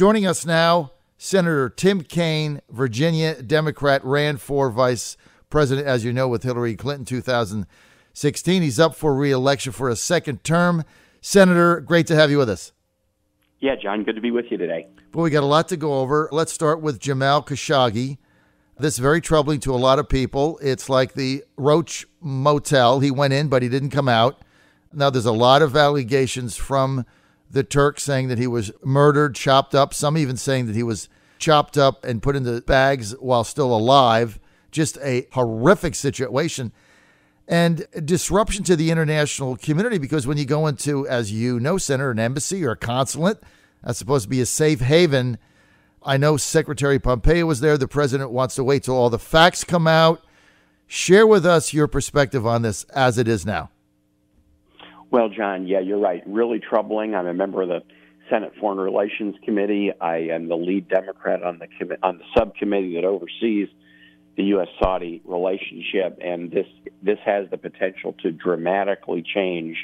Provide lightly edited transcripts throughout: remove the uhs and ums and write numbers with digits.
Joining us now, Senator Tim Kaine, Virginia Democrat, ran for vice president, as you know, with Hillary Clinton 2016. He's up for re-election for a second term. Senator, great to have you with us. Yeah, John, good to be with you today. Well, we got a lot to go over. Let's start with Jamal Khashoggi. This is very troubling to a lot of people. It's like the Roach Motel. He went in, but he didn't come out. Now, there's a lot of allegations from the Turks saying that he was murdered, chopped up, some even saying that he was chopped up and put into bags while still alive. Just a horrific situation and disruption to the international community, because when you go into, as you know, Senator, an embassy or a consulate, that's supposed to be a safe haven. I know Secretary Pompeo was there. The president wants to wait till all the facts come out. Share with us your perspective on this as it is now. Well, John, yeah, you're right. Really troubling. I'm a member of the Senate Foreign Relations Committee. I am the lead Democrat on the subcommittee that oversees the U.S.-Saudi relationship, and this has the potential to dramatically change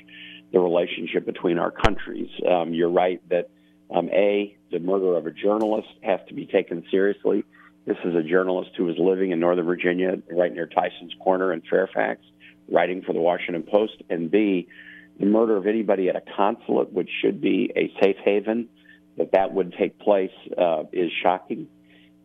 the relationship between our countries. You're right that, the murder of a journalist has to be taken seriously. This is a journalist who was living in Northern Virginia, right near Tyson's Corner in Fairfax, writing for the Washington Post, and B, the murder of anybody at a consulate, which should be a safe haven, that would take place is shocking.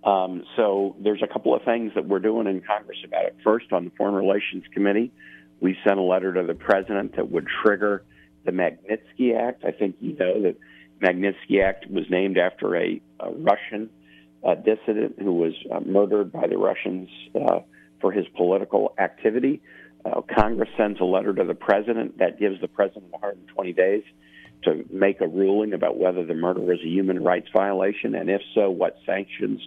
So there's a couple of things that we're doing in Congress about it. First, on the Foreign Relations Committee, we sent a letter to the president that would trigger the Magnitsky Act. I think you know that Magnitsky Act was named after a Russian dissident who was murdered by the Russians for his political activity. Congress sends a letter to the president that gives the president 120 days to make a ruling about whether the murder was a human rights violation, and if so, what sanctions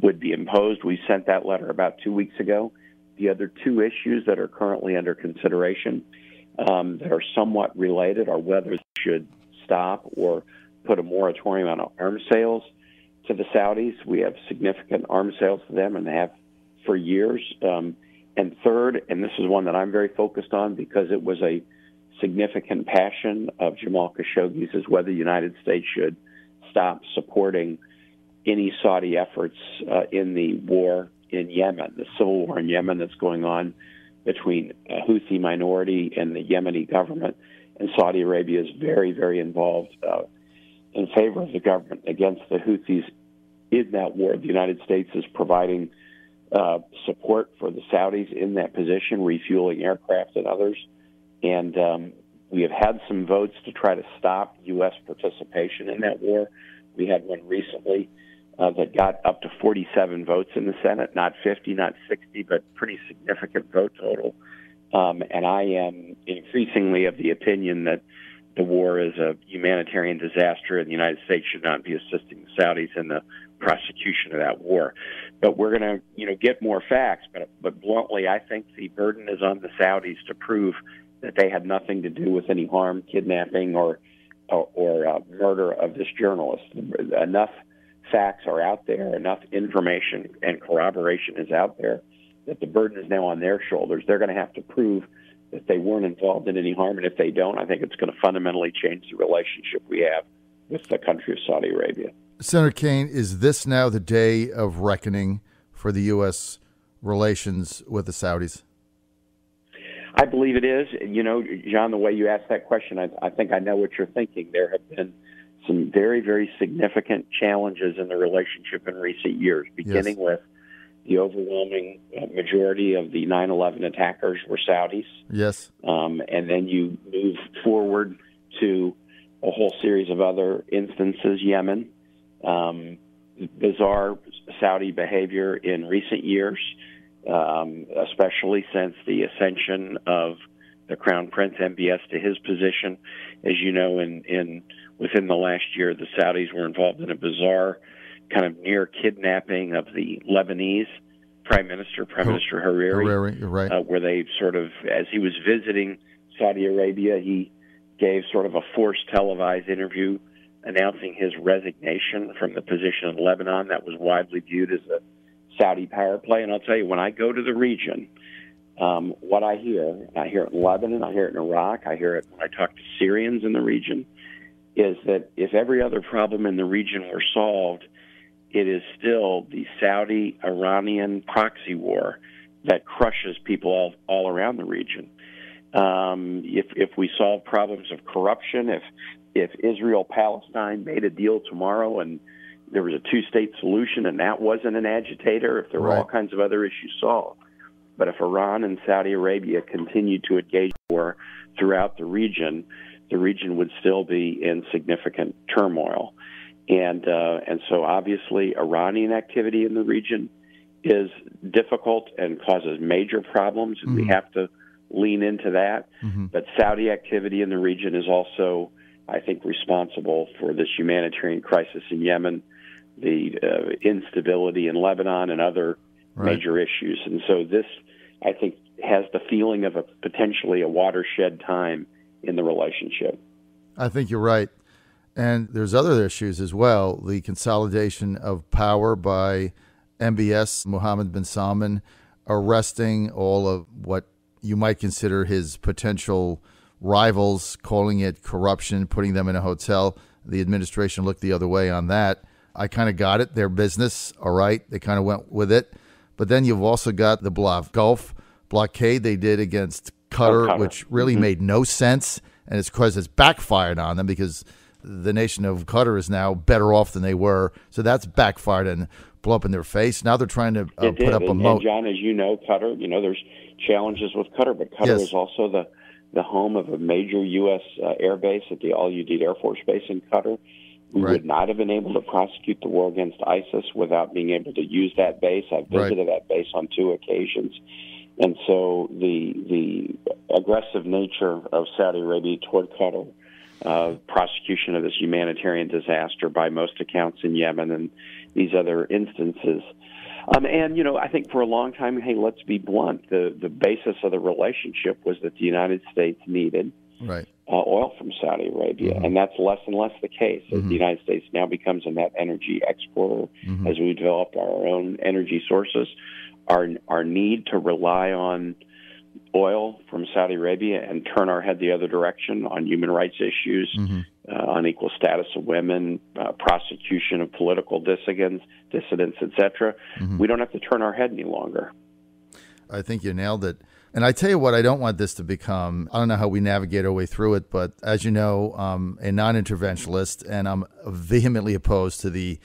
would be imposed. We sent that letter about 2 weeks ago. The other two issues that are currently under consideration that are somewhat related are whether it should stop or put a moratorium on arms sales to the Saudis. We have significant arms sales to them and have for years. And third, and this is one that I'm very focused on because it was a significant passion of Jamal Khashoggi's, is whether the United States should stop supporting any Saudi efforts in the war in Yemen, the civil war in Yemen that's going on between a Houthi minority and the Yemeni government. And Saudi Arabia is very, very involved in favor of the government against the Houthis in that war. The United States is providing support for the Saudis in that position, refueling aircraft and others. And we have had some votes to try to stop U.S. participation in that war. We had one recently that got up to 47 votes in the Senate, not 50, not 60, but pretty significant vote total. And I am increasingly of the opinion that the war is a humanitarian disaster and the United States should not be assisting the Saudis in the prosecution of that war. But we're going to, get more facts. But bluntly, I think the burden is on the Saudis to prove that they had nothing to do with any harm, kidnapping, or murder of this journalist. Enough facts are out there, enough information and corroboration is out there that the burden is now on their shoulders. They're going to have to prove that they weren't involved in any harm, and if they don't, I think it's going to fundamentally change the relationship we have with the country of Saudi Arabia. Senator Kaine, is this now the day of reckoning for the U.S. relations with the Saudis? I believe it is. John, the way you asked that question, I think I know what you're thinking. There have been some very, very significant challenges in the relationship in recent years, beginning with the overwhelming majority of the 9/11 attackers were Saudis. Yes. And then you move forward to a whole series of other instances, Yemen, bizarre Saudi behavior in recent years, especially since the ascension of the Crown Prince MBS to his position. As you know, within the last year, the Saudis were involved in a bizarre kind of near kidnapping of the Lebanese Prime Minister Hariri. You're right. Where they sort of, as he was visiting Saudi Arabia, he gave sort of a forced televised interview announcing his resignation from the position in Lebanon. That was widely viewed as a Saudi power play. And I'll tell you, when I go to the region, what I hear it in Lebanon, I hear it in Iraq, I hear it when I talk to Syrians in the region, is that if every other problem in the region were solved, it is still the Saudi-Iranian proxy war that crushes people all around the region. If we solve problems of corruption, if Israel-Palestine made a deal tomorrow and there was a two-state solution and that wasn't an agitator, if there were all kinds of other issues solved. But if Iran and Saudi Arabia continued to engage war throughout the region would still be in significant turmoil. And so obviously Iranian activity in the region is difficult and causes major problems, and we have to lean into that. But Saudi activity in the region is also, I think, responsible for this humanitarian crisis in Yemen, the instability in Lebanon, and other major issues. And so this, I think, has the feeling of potentially a watershed time in the relationship. I think you're right. And there's other issues as well. The consolidation of power by MBS, Mohammed bin Salman, arresting all of what you might consider his potential rivals, calling it corruption, putting them in a hotel. The administration looked the other way on that. I kind of got it. Their business, all right. They kind of went with it. But then you've also got the Gulf blockade they did against Qatar, which really made no sense. And it's because it's backfired on them because the nation of Qatar is now better off than they were. So that's backfired and blew up in their face. Now they're trying to put up a moat. And John, as you know, Qatar, there's challenges with Qatar, but Qatar is also the home of a major U.S. air base at the Al-Udeid Air Force Base in Qatar. We would not have been able to prosecute the war against ISIS without being able to use that base. I've visited that base on 2 occasions. And so the aggressive nature of Saudi Arabia toward Qatar, prosecution of this humanitarian disaster by most accounts in Yemen and these other instances. And, I think for a long time, hey, let's be blunt, the basis of the relationship was that the United States needed oil from Saudi Arabia, and that's less and less the case as the United States now becomes a net energy exporter as we develop our own energy sources. Our need to rely on oil from Saudi Arabia and turn our head the other direction on human rights issues, unequal status of women, prosecution of political dissidents, etc. We don't have to turn our head any longer. I think you nailed it. And I tell you what, I don't want this to become, I don't know how we navigate our way through it, but as you know, I'm a non-interventionalist, and I'm vehemently opposed to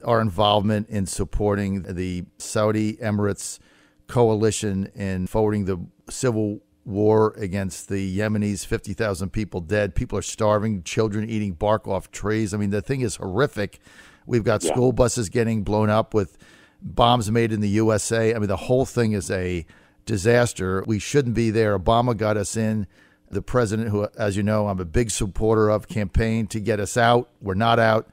our involvement in supporting the Saudi Emirates coalition in forwarding the civil war against the Yemenis, 50,000 people dead. People are starving, children eating bark off trees. I mean, the thing is horrific. We've got school buses getting blown up with bombs made in the USA. I mean, the whole thing is a disaster. We shouldn't be there. Obama got us in. The president, who, as you know, I'm a big supporter of, campaigned to get us out. We're not out.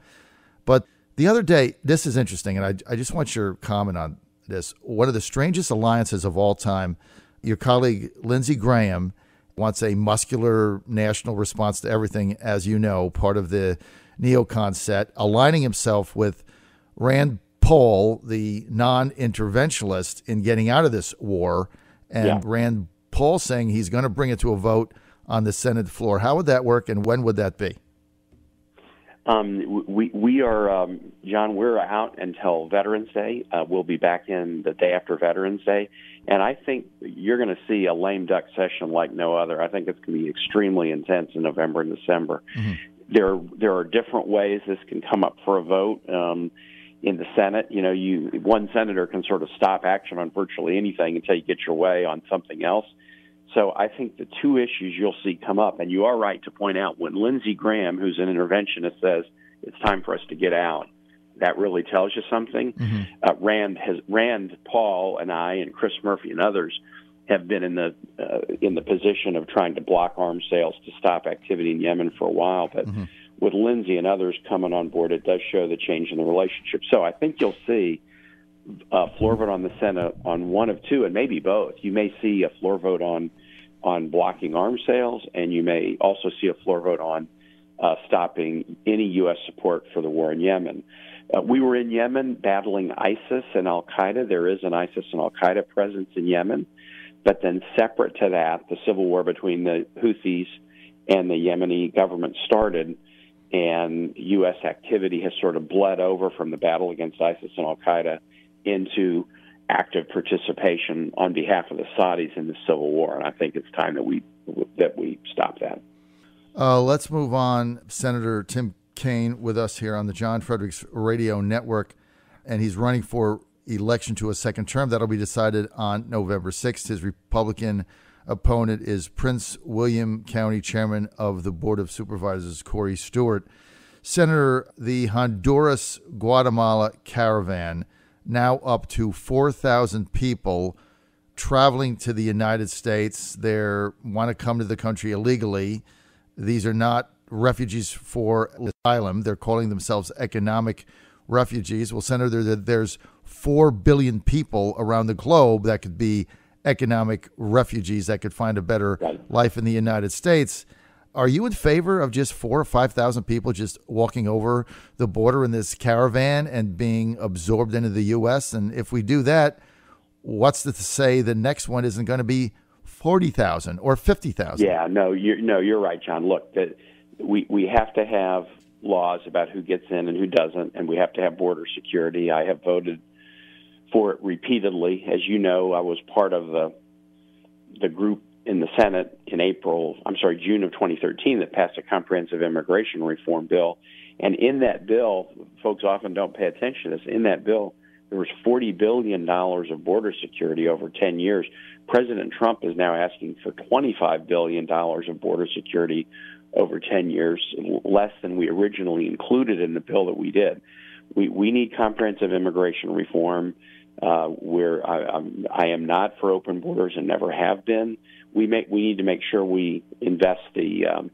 But the other day, this is interesting, and I just want your comment on this. One of the strangest alliances of all time, your colleague Lindsey Graham wants a muscular national response to everything, as you know, part of the neocon set, aligning himself with Rand Paul, the non-interventionalist, in getting out of this war, and Rand Paul saying he's going to bring it to a vote on the Senate floor. How would that work, and when would that be? We are, John, we're out until Veterans Day. We'll be back in the day after Veterans Day. And I think you're going to see a lame duck session like no other. I think it's going to be extremely intense in November and December. There are different ways this can come up for a vote. In the Senate, one senator can sort of stop action on virtually anything until you get your way on something else. So I think the 2 issues you'll see come up, and you are right to point out, when Lindsey Graham, who's an interventionist, says it's time for us to get out, that really tells you something. Rand Paul and I and Chris Murphy and others have been in the position of trying to block arms sales to stop activity in Yemen for a while, but with Lindsey and others coming on board, it does show the change in the relationship. So I think you'll see a floor vote on the Senate on one of 2, and maybe both. You may see a floor vote on blocking arms sales, and you may also see a floor vote on stopping any U.S. support for the war in Yemen. We were in Yemen battling ISIS and al-Qaeda. There is an ISIS and al-Qaeda presence in Yemen. But then separate to that, the civil war between the Houthis and the Yemeni government started, and U.S. activity has sort of bled over from the battle against ISIS and al-Qaeda into active participation on behalf of the Saudis in the civil war. And I think it's time that we stop that. Let's move on. Senator Tim Kaine with us here on the John Fredericks Radio Network, and he's running for election to a second term. That'll be decided on November 6th. His Republican opponent is Prince William County Chairman of the Board of Supervisors, Corey Stewart. Senator, the Honduras-Guatemala Caravan, now up to 4,000 people traveling to the United States. They want to come to the country illegally. These are not refugees for asylum. They're calling themselves economic refugees. Well, Senator, there's 4 billion people around the globe that could be economic refugees that could find a better life in the United States. Are you in favor of just 4,000 or 5,000 people just walking over the border in this caravan and being absorbed into the U.S.? And if we do that, what's to say the next one isn't going to be 40,000 or 50,000? Yeah, you're right, John. Look, we have to have laws about who gets in and who doesn't, and we have to have border security. I have voted for it repeatedly. As you know, I was part of the group in the Senate in June of 2013 that passed a comprehensive immigration reform bill. And in that bill, folks often don't pay attention to this, in that bill, there was $40 billion of border security over 10 years. President Trump is now asking for $25 billion of border security over 10 years, less than we originally included in the bill that we did. We need comprehensive immigration reform. I am not for open borders and never have been. We need to make sure we invest the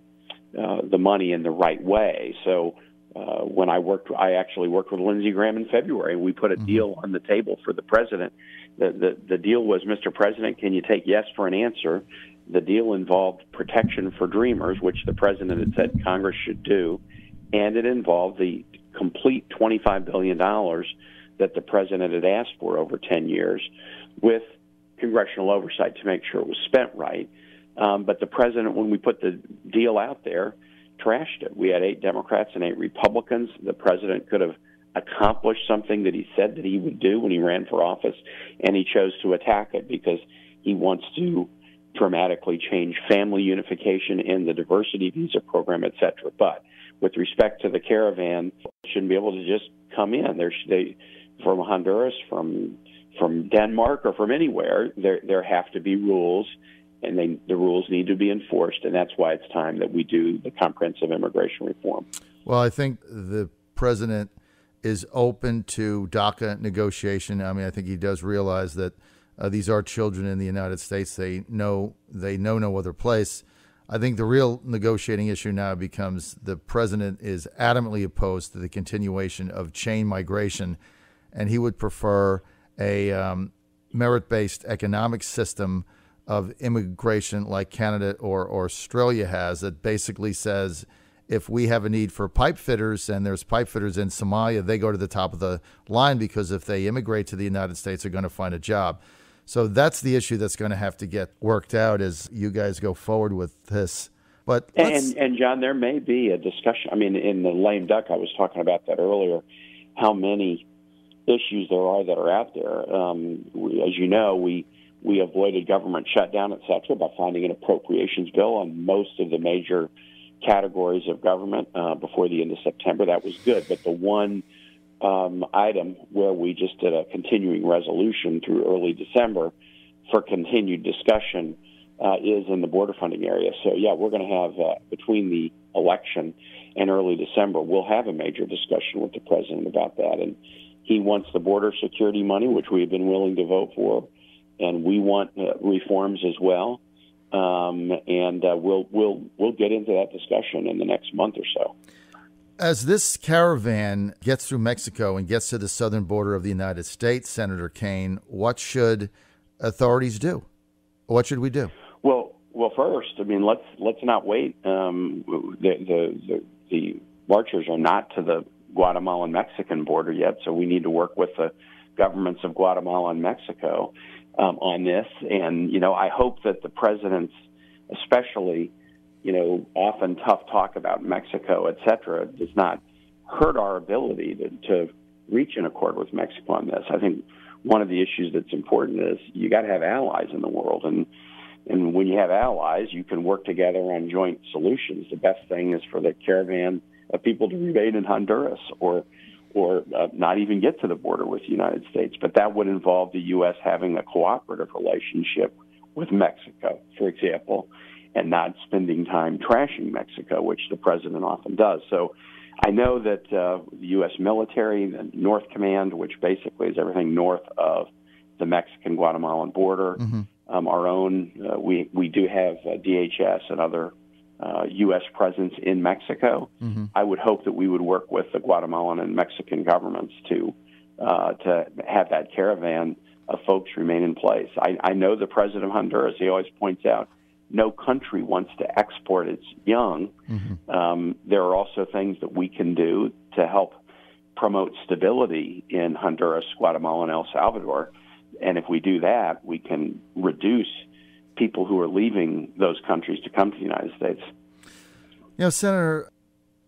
money in the right way. So when I actually worked with Lindsey Graham in February, and we put a deal on the table for the president. The deal was, Mr. President, can you take yes for an answer? The deal involved protection for dreamers, which the president had said Congress should do, and it involved the complete $25 billion that the president had asked for over 10 years with congressional oversight to make sure it was spent right. But the president, when we put the deal out there, trashed it. We had 8 Democrats and 8 Republicans. The president could have accomplished something that he said that he would do when he ran for office, and he chose to attack it because he wants to dramatically change family unification in the diversity visa program, et cetera. But with respect to the caravan, shouldn't be able to just come in. They from Honduras, from Denmark, or from anywhere. There have to be rules, and the rules need to be enforced, and that's why it's time that we do the comprehensive immigration reform. Well, I think the president is open to DACA negotiation. I mean, I think he does realize that these are children in the United States. They know no other place. I think the real negotiating issue now becomes the president is adamantly opposed to the continuation of chain migration, and he would prefer a merit-based economic system of immigration like Canada or Australia has, that basically says if we have a need for pipe fitters and there's pipe fitters in Somalia, they go to the top of the line because if they immigrate to the United States, they're going to find a job. So that's the issue that's going to have to get worked out as you guys go forward with this. But and John, there may be a discussion. I mean, in the lame duck, I was talking about that earlier, how many issues there are that are out there. As you know, we avoided government shutdown, et cetera, by finding an appropriations bill on most of the major categories of government before the end of September. That was good. But the one item where we just did a continuing resolution through early December for continued discussion is in the border funding area. So, yeah, we're going to have, between the election and early December, we'll have a major discussion with the president about that. And he wants the border security money, which we have been willing to vote for, and we want reforms as well. And we'll get into that discussion in the next month or so. As this caravan gets through Mexico and gets to the southern border of the United States, Senator Kaine, what should authorities do? What should we do? Well, first, I mean, let's not wait. The marchers are not to the Guatemalan Mexican border yet, so we need to work with the governments of Guatemala and Mexico on this. And I hope that the president's, especially often tough talk about Mexico, et cetera, does not hurt our ability to reach an accord with Mexico on this. I think one of the issues that's important is you got to have allies in the world, and when you have allies, you can work together on joint solutions. The best thing is for the caravan of people to remain in Honduras or not even get to the border with the United States. But that would involve the U.S. having a cooperative relationship with Mexico, for example, and not spending time trashing Mexico, which the president often does. So I know that the U.S. military, the North Command, which basically is everything north of the Mexican-Guatemalan border, our own, we do have DHS and other U.S. presence in Mexico. I would hope that we would work with the Guatemalan and Mexican governments to have that caravan of folks remain in place. I know the president of Honduras, he always points out, no country wants to export its young. There are also things that we can do to help promote stability in Honduras, Guatemala, and El Salvador. And if we do that, we can reduce people who are leaving those countries to come to the United States. Senator,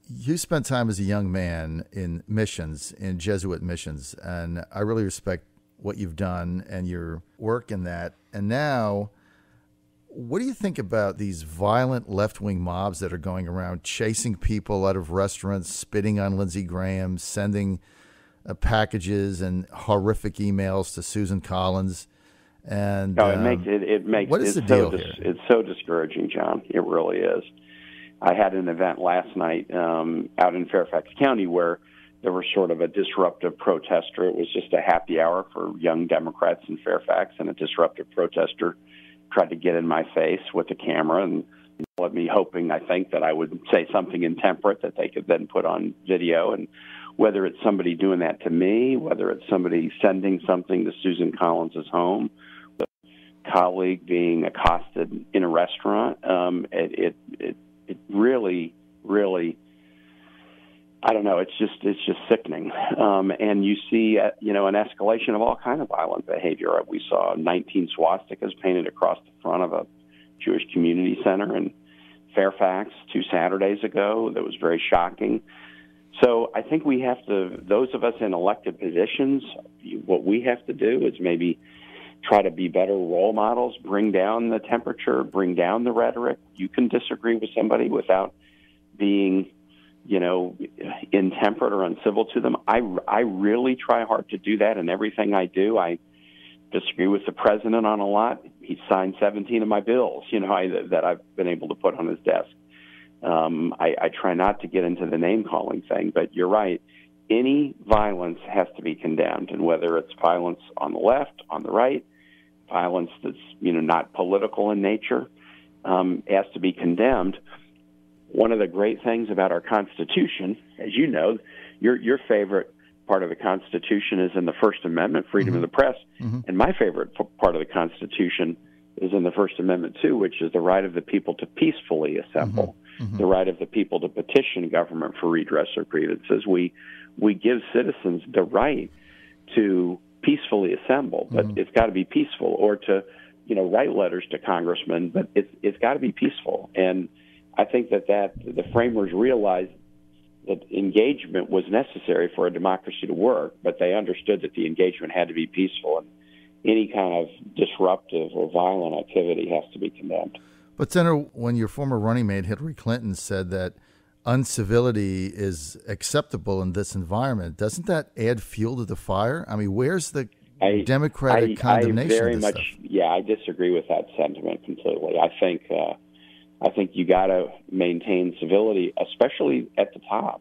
you spent time as a young man in missions, in Jesuit missions, and I really respect what you've done and your work in that. And now, what do you think about these violent left-wing mobs that are going around chasing people out of restaurants, spitting on Lindsey Graham, sending packages and horrific emails to Susan Collins? And it makes what is the deal here? It's so discouraging, John. It really is. I had an event last night out in Fairfax County where there was sort of a disruptive protester. It was just a happy hour for young Democrats in Fairfax, and a disruptive protester tried to get in my face with a camera and let me hoping, I think, that I would say something intemperate that they could then put on video. And whether it's somebody doing that to me, whether it's somebody sending something to Susan Collins' home, a colleague being accosted in a restaurant, it really, I don't know. It's just sickening, and you see, an escalation of all kind of violent behavior. We saw 19 swastikas painted across the front of a Jewish community center in Fairfax 2 Saturdays ago. That was very shocking. So I think we have to, those of us in elected positions, what we have to do is maybe try to be better role models, bring down the temperature, bring down the rhetoric. You can disagree with somebody without being, intemperate or uncivil to them. I really try hard to do that in everything I do. I disagree with the president on a lot. He signed 17 of my bills, that I've been able to put on his desk. I try not to get into the name-calling thing, but you're right. Any violence has to be condemned, and whether it's violence on the left, on the right, violence that's, not political in nature, has to be condemned. One of the great things about our Constitution, as you know, your favorite part of the Constitution is in the First Amendment, freedom of the press, and my favorite part of the Constitution is in the First Amendment, too, which is the right of the people to peacefully assemble, the right of the people to petition government for redress or grievances. We give citizens the right to peacefully assemble, but it's got to be peaceful, or to, write letters to congressmen, but it's got to be peaceful. And I think that the framers realized that engagement was necessary for a democracy to work, but they understood that the engagement had to be peaceful, and any kind of disruptive or violent activity has to be condemned. But, Senator, when your former running mate Hillary Clinton said that uncivility is acceptable in this environment, doesn't that add fuel to the fire? I mean, where's the Democratic condemnation? I very much, I disagree with that sentiment completely. I think you got to maintain civility, especially at the top.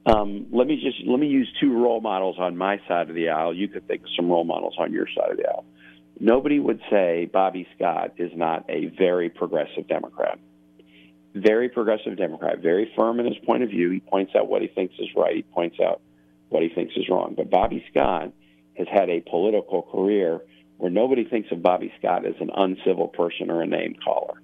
Let me use 2 role models on my side of the aisle. You could think of some role models on your side of the aisle. Nobody would say Bobby Scott is not a very progressive Democrat. Very progressive Democrat, very firm in his point of view. He points out what he thinks is right. He points out what he thinks is wrong. But Bobby Scott has had a political career where nobody thinks of Bobby Scott as an uncivil person or a name caller.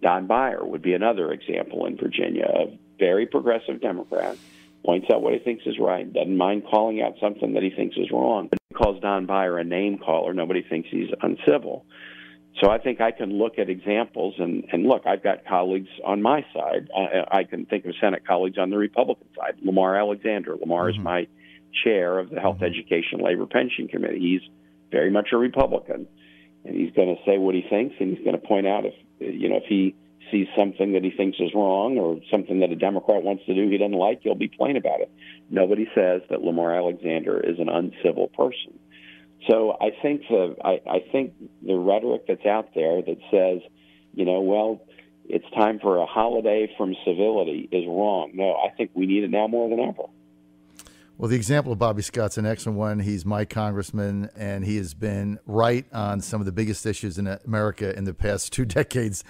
Don Beyer would be another example in Virginia, a very progressive Democrat, points out what he thinks is right, doesn't mind calling out something that he thinks is wrong. But he calls Don Beyer a name caller. Nobody thinks he's uncivil. So I think I can look at examples, and look, I've got colleagues on my side. I can think of Senate colleagues on the Republican side. Lamar Alexander. Lamar is my chair of the Health, Education, Labor, Pension Committee. He's very much a Republican, and he's going to say what he thinks, and he's going to point out if he sees something that he thinks is wrong or something that a Democrat wants to do he doesn't like, he'll be plain about it. Nobody says that Lamar Alexander is an uncivil person. So I think the rhetoric that's out there that says, well, it's time for a holiday from civility is wrong. No, I think we need it now more than ever. Well, the example of Bobby Scott's an excellent one. He's my congressman, and he has been right on some of the biggest issues in America in the past 2 decades.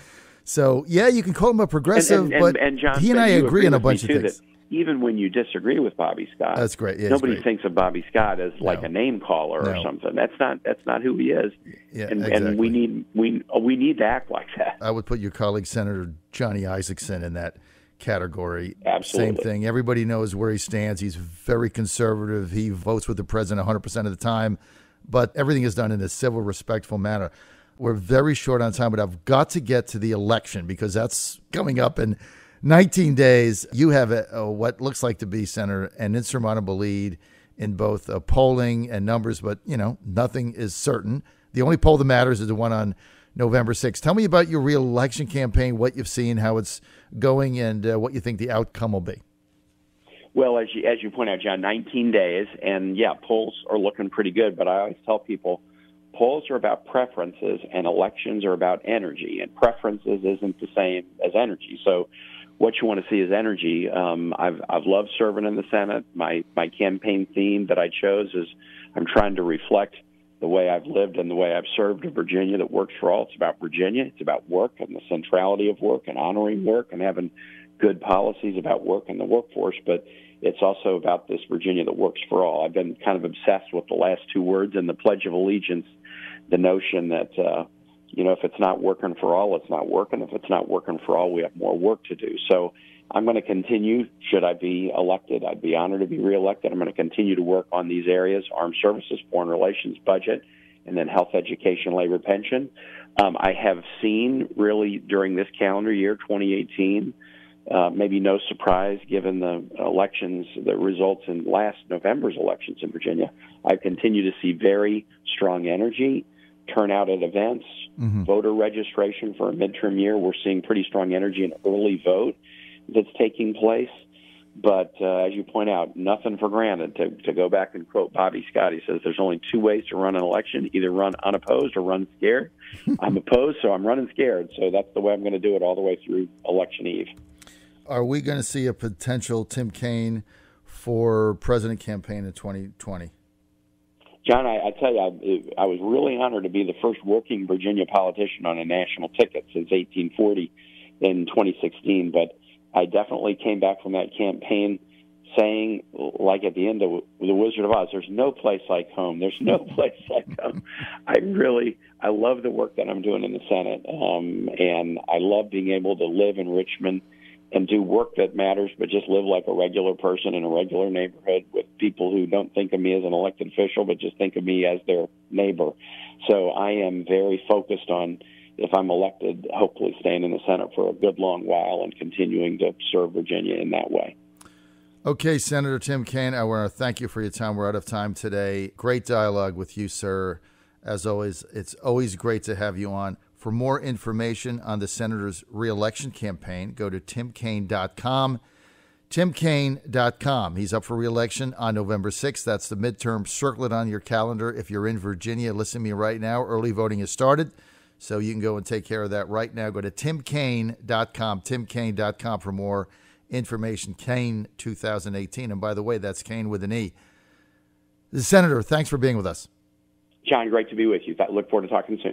So, yeah, you can call him a progressive, but John, he and I agree on a bunch of things. Even when you disagree with Bobby Scott, that's great. Yeah, nobody great. thinks of Bobby Scott as like a name caller or something. That's not who he is. Yeah, exactly. And we need to act like that. I would put your colleague Senator Johnny Isakson in that category. Absolutely. Same thing. Everybody knows where he stands. He's very conservative. He votes with the president 100% of the time, but everything is done in a civil, respectful manner. We're very short on time, but I've got to get to the election because that's coming up in 19 days. You have what looks like to be, Senator, an insurmountable lead in both polling and numbers, but, nothing is certain. The only poll that matters is the one on November 6th. Tell me about your re-election campaign, what you've seen, how it's going, and what you think the outcome will be. Well, as you point out, John, 19 days, and polls are looking pretty good, but I always tell people polls are about preferences and elections are about energy, and preferences isn't the same as energy. So what you want to see is energy. I've loved serving in the Senate. My campaign theme that I chose is I'm trying to reflect the way I've lived and the way I've served in Virginia that works for all. It's about Virginia. It's about work and the centrality of work and honoring work and having good policies about work and the workforce. But it's also about this Virginia that works for all. I've been kind of obsessed with the last 2 words in the Pledge of Allegiance, the notion that, if it's not working for all, it's not working. If it's not working for all, we have more work to do. So I'm going to continue. Should I be elected, I'd be honored to be reelected. I'm going to continue to work on these areas: armed services, foreign relations, budget, and then health, education, labor, pension. I have seen really during this calendar year, 2018, maybe no surprise given the elections, the results in last November's elections in Virginia, I continue to see very strong energy, turnout at events, voter registration for a midterm year. We're seeing pretty strong energy and early vote that's taking place. But as you point out, nothing for granted. To go back and quote Bobby Scott, he says there's only 2 ways to run an election: either run unopposed or run scared. I'm opposed, so I'm running scared. So that's the way I'm going to do it all the way through election eve. Are we going to see a potential Tim Kaine for president campaign in 2020? John, I tell you, I was really honored to be the first working Virginia politician on a national ticket since 1840 in 2016. But I definitely came back from that campaign saying, like at the end of The Wizard of Oz, there's no place like home. There's no place like home. I love the work that I'm doing in the Senate, and I love being able to live in Richmond and do work that matters, but just live like a regular person in a regular neighborhood with people who don't think of me as an elected official, but just think of me as their neighbor. So I am very focused on, if I'm elected, hopefully staying in the Senate for a good long while and continuing to serve Virginia in that way. Okay, Senator Tim Kaine, I want to thank you for your time. We're out of time today. Great dialogue with you, sir. As always, it's always great to have you on. For more information on the senator's re-election campaign, go to timkaine.com. timkaine.com. He's up for re-election on November 6th. That's the midterm. Circle it on your calendar. If you're in Virginia, listen to me right now. Early voting has started, so you can go and take care of that right now. Go to timkaine.com, timkaine.com for more information. Kaine 2018. And by the way, that's Kaine with an E. The Senator, thanks for being with us. John, great to be with you. I look forward to talking soon.